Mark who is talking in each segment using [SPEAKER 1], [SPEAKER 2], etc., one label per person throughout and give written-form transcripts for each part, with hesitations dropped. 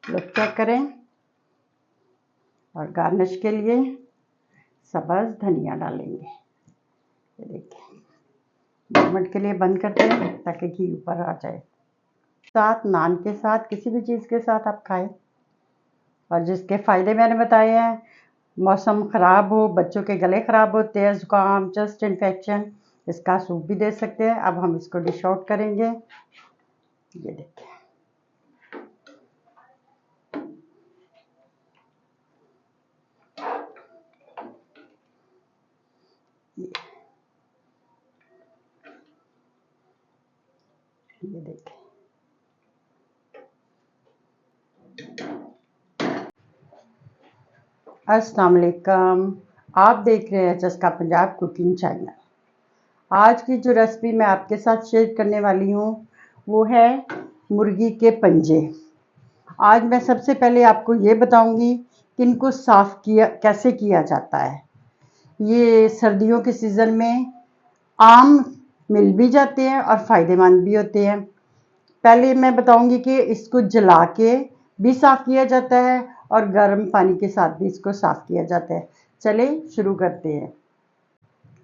[SPEAKER 1] Look check करें। और garnish के लिए सब्ज़ धनिया डालेंगे। ये देखिए, 2 मिनट के लिए बंद करते हैं ताकि घी ऊपर आ जाए। साथ नान के साथ किसी भी चीज़ के साथ आप खाएं। और जिसके फ़ायदे मैंने बताए हैं, मौसम ख़राब हो, बच्चों के गले ख़राब होते हैं, ज़ुकाम, चेस्ट इन्फेक्शन, इसका सूप भी दे सकते हैं। अब हम इसको डिश आउट करेंगे। ये देखिए, ये देखिए। अस्सलाम वालेकुम, आप देख रहे हैं चस्का पंजाब कुकिंग चैनल। आज की जो रेसिपी मैं आपके साथ शेयर करने वाली हूँ वो है मुर्गी के पंजे। आज मैं सबसे पहले आपको ये बताऊंगी कि इनको साफ़ कैसे किया जाता है। ये सर्दियों के सीज़न में आम मिल भी जाते हैं और फ़ायदेमंद भी होते हैं। पहले मैं बताऊंगी कि इसको जला के भी साफ़ किया जाता है और गर्म पानी के साथ भी इसको साफ़ किया जाता है। चले शुरू करते हैं।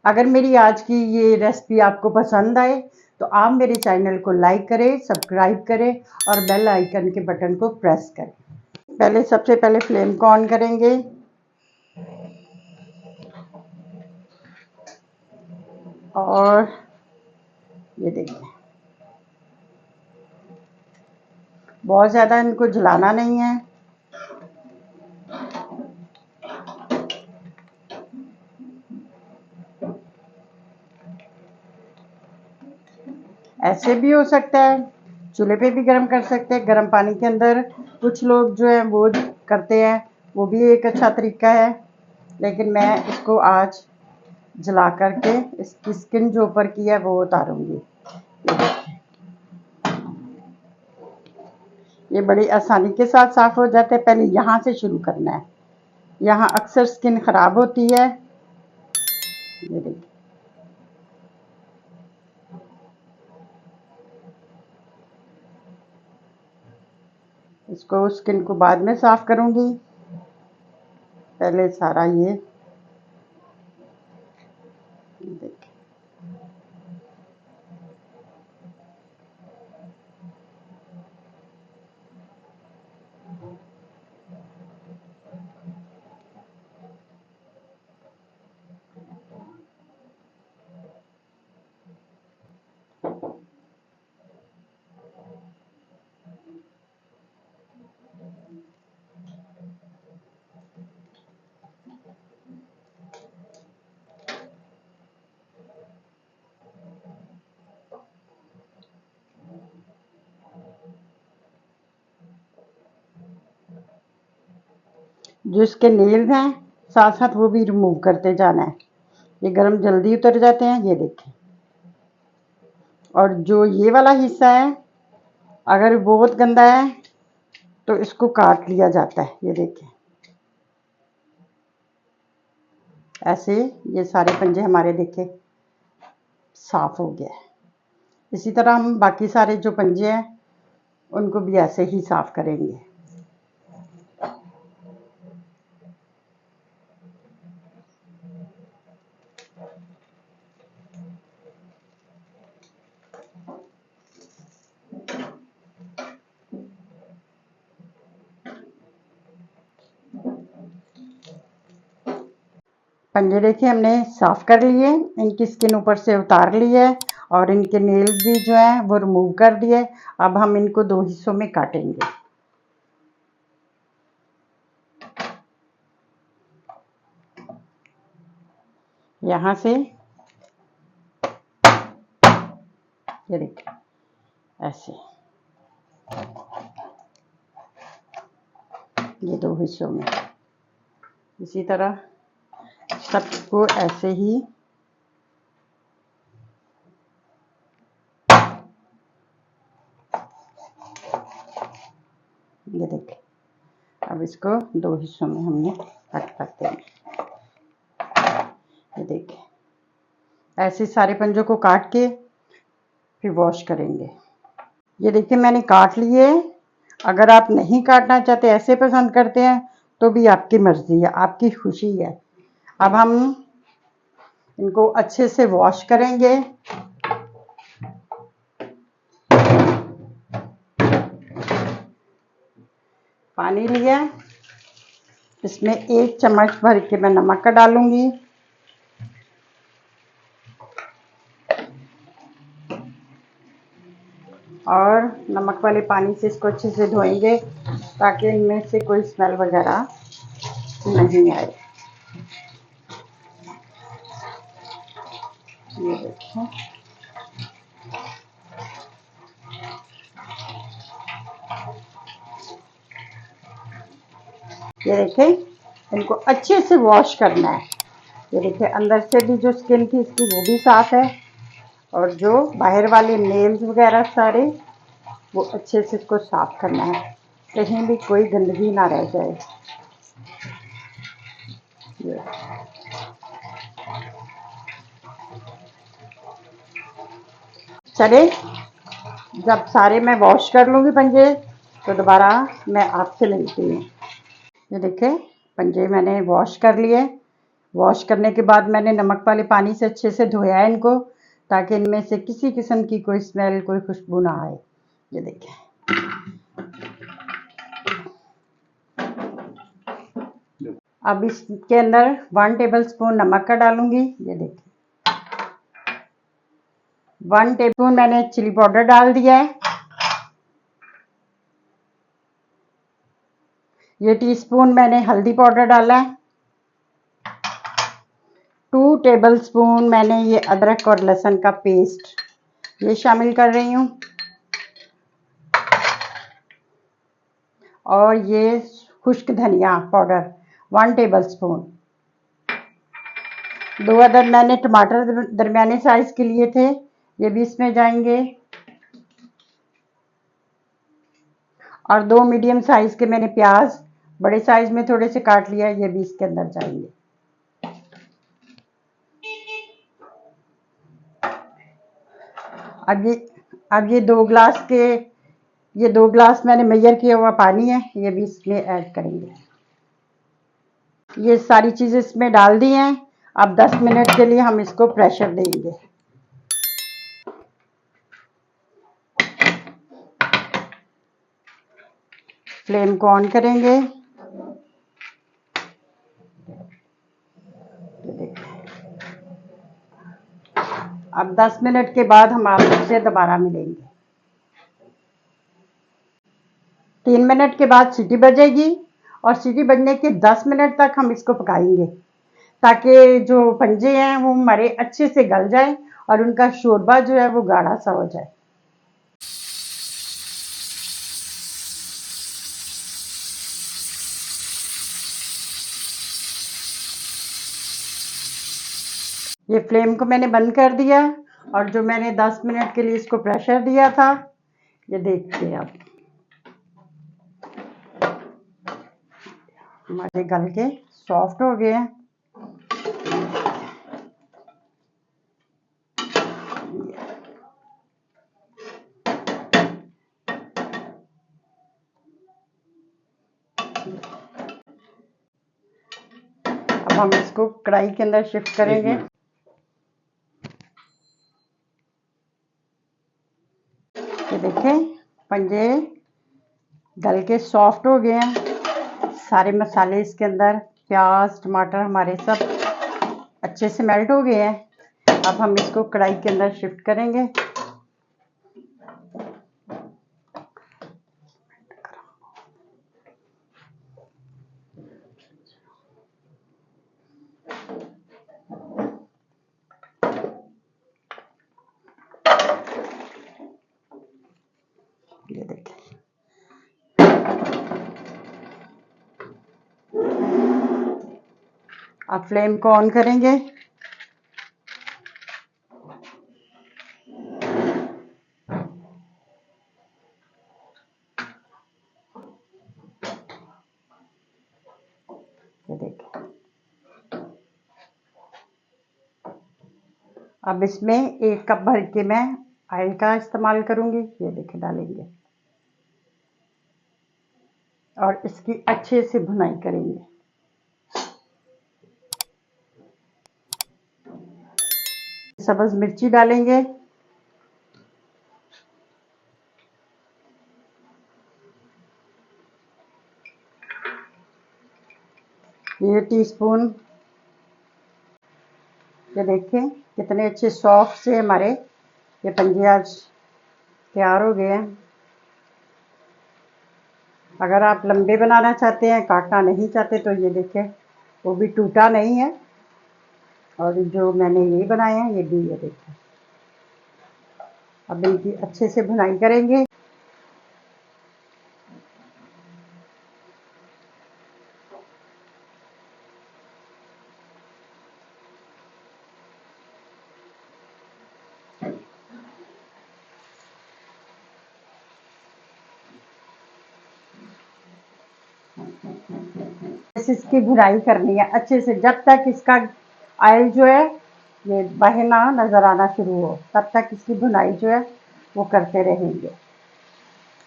[SPEAKER 1] अगर मेरी आज की ये रेसिपी आपको पसंद आए तो आप मेरे चैनल को लाइक करें, सब्सक्राइब करें और बेल आइकन के बटन को प्रेस करें। सबसे पहले फ्लेम को ऑन करेंगे और ये देखिए, बहुत ज़्यादा इनको जलाना नहीं है। ऐसे भी हो सकता है, चूल्हे पे भी गर्म कर सकते हैं, गर्म पानी के अंदर कुछ लोग जो है वो करते हैं, वो भी एक अच्छा तरीका है। लेकिन मैं इसको आज जला करके इसकी स्किन जो ऊपर की है वो उतारूंगी। ये देखिए, ये बड़ी आसानी के साथ साफ हो जाते हैं। पहले यहाँ से शुरू करना है, यहाँ अक्सर स्किन खराब होती है। ये देखिए, इसको स्किन को बाद में साफ करूंगी, पहले सारा ये देखिए। जो इसके नेल्स हैं साथ साथ वो भी रिमूव करते जाना है। ये गरम जल्दी उतर जाते हैं। ये देखें। और जो ये वाला हिस्सा है अगर बहुत गंदा है तो इसको काट लिया जाता है। ये देखें, ऐसे ये सारे पंजे हमारे देखे साफ हो गया है। इसी तरह हम बाकी सारे जो पंजे हैं उनको भी ऐसे ही साफ करेंगे। पंजे देखिए हमने साफ कर लिए, इनकी स्किन ऊपर से उतार ली है और इनके नेल्स भी जो है वो रिमूव कर दिए। अब हम इनको 2 हिस्सों में काटेंगे। यहाँ से ये देखिए, ऐसे ये 2 हिस्सों में। इसी तरह सबको ऐसे ही ये देखिए। अब इसको 2 हिस्सों में हमने कट करते हैं। ये देखिए, ऐसे सारे पंजों को काट के फिर वॉश करेंगे। ये देखिए मैंने काट लिए। अगर आप नहीं काटना चाहते, ऐसे पसंद करते हैं, तो भी आपकी मर्जी है, आपकी खुशी है। अब हम इनको अच्छे से वॉश करेंगे। पानी लिया, इसमें 1 चम्मच भर के मैं नमक का डालूंगी। और नमक वाले पानी से इसको अच्छे से धोएंगे ताकि इनमें से कोई स्मेल वगैरह नहीं आए। ये देखिए, ये देखिए इनको अच्छे से वॉश करना है। ये देखिए अंदर से भी जो स्किन थी इसकी वो भी साफ है, और जो बाहर वाले नेल्स वगैरह सारे वो अच्छे से इसको साफ करना है, कहीं भी कोई गंदगी ना रह जाए। ये चले, जब सारे मैं वॉश कर लूँगी पंजे तो दोबारा मैं आपसे मिलती हूँ। ये देखिए पंजे मैंने वॉश कर लिए। वॉश करने के बाद मैंने नमक वाले पानी से अच्छे से धोया है इनको, ताकि इनमें से किसी किस्म की कोई स्मेल, कोई खुशबू ना आए। ये देखिए, अब इसके अंदर 1 टेबलस्पून नमक का डालूंगी। ये देखिए 1 टेबलस्पून मैंने चिली पाउडर डाल दिया है। ये टीस्पून मैंने हल्दी पाउडर डाला है। 2 टेबलस्पून मैंने ये अदरक और लहसुन का पेस्ट ये शामिल कर रही हूँ। और ये खुश्क धनिया पाउडर 1 टेबलस्पून। 2 अदर मैंने टमाटर दरमियाने साइज के लिए थे, ये भी इसमें जाएंगे। और 2 मीडियम साइज के मैंने प्याज बड़े साइज में थोड़े से काट लिया, ये भी इसके अंदर जाएंगे। अब ये 2 ग्लास मैंने मेजर किया हुआ पानी है, ये भी इसमें ऐड करेंगे। ये सारी चीज़ें इसमें डाल दी हैं। अब 10 मिनट के लिए हम इसको प्रेशर देंगे। फ्लेम को ऑन करेंगे। अब 10 मिनट के बाद हम आपसे दोबारा मिलेंगे। 3 मिनट के बाद सीटी बजेगी, और सीटी बजने के 10 मिनट तक हम इसको पकाएंगे, ताकि जो पंजे हैं वो हमारे अच्छे से गल जाए और उनका शोरबा जो है वो गाढ़ा सा हो जाए। ये फ्लेम को मैंने बंद कर दिया, और जो मैंने 10 मिनट के लिए इसको प्रेशर दिया था, ये देखते हैं आप हमारे गल के सॉफ्ट हो गए हैं। अब हम इसको कढ़ाई के अंदर शिफ्ट करेंगे। ये देखें पंजे गल के सॉफ्ट हो गए हैं। सारे मसाले इसके अंदर, प्याज टमाटर हमारे सब अच्छे से मेल्ट हो गए हैं। अब हम इसको कढ़ाई के अंदर शिफ्ट करेंगे। ये देखें, अब फ्लेम को ऑन करेंगे। ये देखें, अब इसमें 1 कप भर के मैं ऑयल का इस्तेमाल करूँगी। ये देखिए डालेंगे और इसकी अच्छे से भुनाई करेंगे। सब्ज़ मिर्ची डालेंगे, ये टीस्पून। ये देखें कितने अच्छे सॉफ्ट से हमारे ये पंजे आज तैयार हो गए हैं। अगर आप लंबे बनाना चाहते हैं, काटना नहीं चाहते, तो ये देखें वो भी टूटा नहीं है। और जो मैंने ये बनाए हैं ये भी, ये देखें। अब इनकी अच्छे से भुनाई करेंगे। इसकी भुनाई करनी है अच्छे से, जब तक इसका ऑयल जो है ये बहना नज़र आना शुरू हो, तब तक इसकी भुनाई जो है वो करते रहेंगे।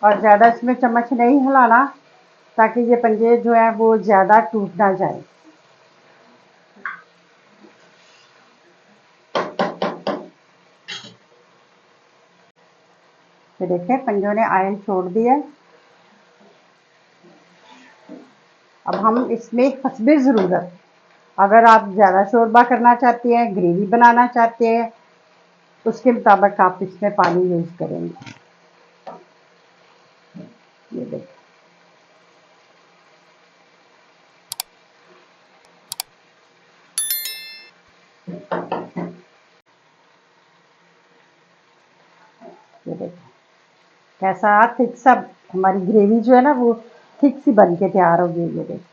[SPEAKER 1] और ज़्यादा इसमें चम्मच नहीं हिलाना, ताकि ये पंजे जो है वो ज़्यादा टूट ना जाए। ये देखें पंजों ने ऑयल छोड़ दिया। अब हम इसमें हस्बे ज़रूरत, अगर आप ज़्यादा शोरबा करना चाहते हैं, ग्रेवी बनाना चाहते हैं, उसके मुताबिक आप इसमें पानी यूज़ करेंगे। ये देखिए ये देखिए कैसा थिक सा हमारी ग्रेवी जो है ना वो थिक सी बन के तैयार हो गई। ये देखिए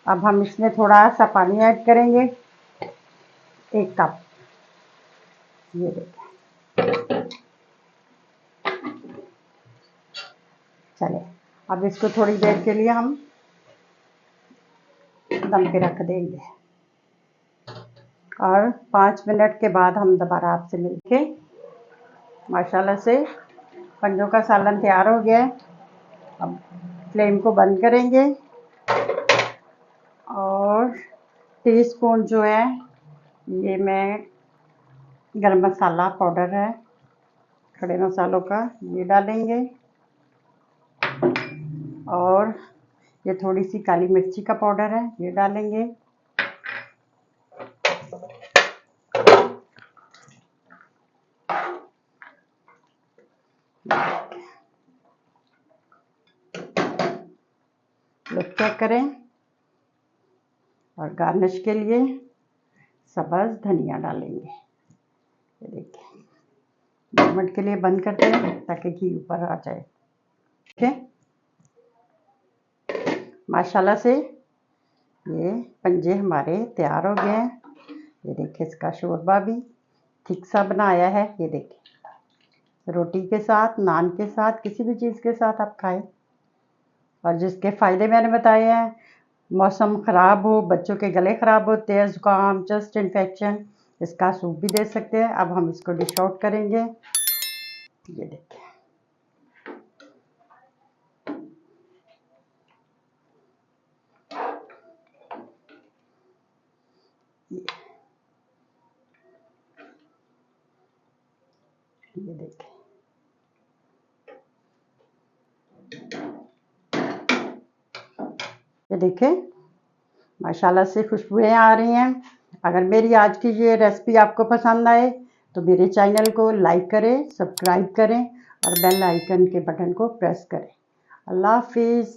[SPEAKER 1] अब हम इसमें थोड़ा सा पानी ऐड करेंगे, 1 कप। ये देखिए चले, अब इसको थोड़ी देर के लिए हम दम पे रख देंगे और 5 मिनट के बाद हम दोबारा आपसे मिलके माशाल्लाह से पंजों का सालन तैयार हो गया है। अब फ्लेम को बंद करेंगे और टीस्पून जो है ये मैं गरम मसाला पाउडर है खड़े मसालों का, ये डालेंगे। और ये थोड़ी सी काली मिर्ची का पाउडर है, ये डालेंगे। लोग चेक करें। और गार्निश के लिए सब्ज़ धनिया डालेंगे। ये देखिए 2 मिनट के लिए बंद करते हैं ताकि घी ऊपर आ जाए। ठीक है, माशाल्लाह से ये पंजे हमारे तैयार हो गए हैं। ये देखिए इसका शोरबा भी थिक सा बनाया है। ये देखिए रोटी के साथ, नान के साथ, किसी भी चीज़ के साथ आप खाएं। और जिसके फ़ायदे मैंने बताए हैं, मौसम ख़राब हो, बच्चों के गले ख़राब होते हैं, ज़ुकाम, चेस्ट इन्फेक्शन, इसका सूप भी दे सकते हैं। अब हम इसको डिश आउट करेंगे। ये देखिए ये देखिए ये देखिए माशाल्लाह से खुशबुएं आ रही हैं। अगर मेरी आज की ये रेसिपी आपको पसंद आए तो मेरे चैनल को लाइक करें, सब्सक्राइब करें और बेल आइकन के बटन को प्रेस करें। अल्लाह हाफिज़।